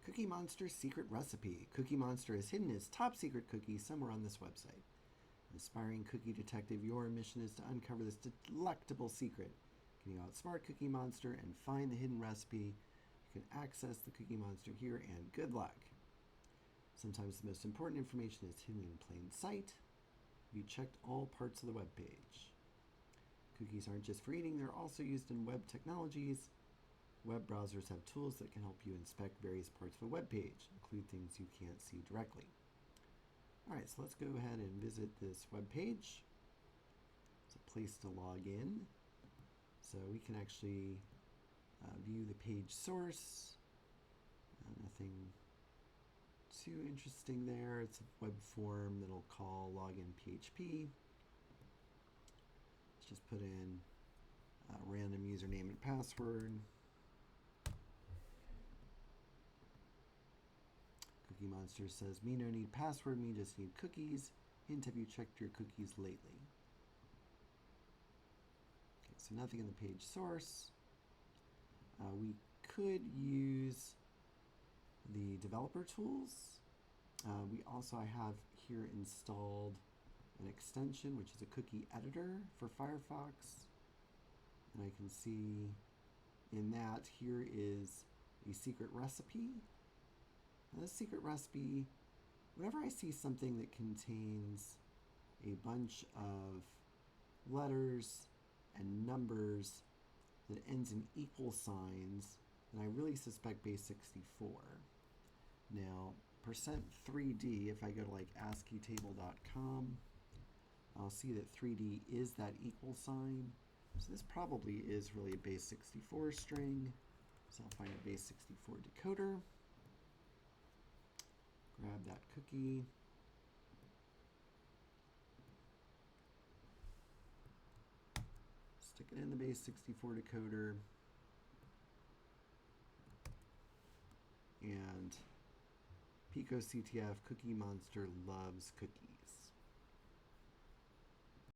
Cookie Monster's secret recipe. Cookie Monster has hidden his top secret cookie somewhere on this website. Aspiring cookie detective, your mission is to uncover this delectable secret. Can you outsmart Cookie Monster and find the hidden recipe? You can access the Cookie Monster here, and good luck. Sometimes the most important information is hidden in plain sight. Have you checked all parts of the web page? Cookies aren't just for eating, they're also used in web technologies. Web browsers have tools that can help you inspect various parts of a web page, include things you can't see directly. All right, so let's go ahead and visit this web page. It's a place to log in. So we can actually view the page source. Nothing too interesting there. It's a web form that'll call login PHP. Let's just put in a random username and password. Cookie Monster says, me no need password, me just need cookies. Hint, have you checked your cookies lately? Okay, so nothing in the page source. We could use the developer tools. We also have here installed an extension, which is a cookie editor for Firefox. And I can see in that here is a secret recipe. Now, this secret recipe, whenever I see something that contains a bunch of letters and numbers that ends in equal signs, then I really suspect base 64. Now, %3D, if I go to like ASCIItable.com, I'll see that 3D is that equal sign. So this probably is really a base 64 string. So I'll find a base 64 decoder. Grab that cookie. Stick it in the base 64 decoder. And pico CTF, Cookie Monster loves cookies.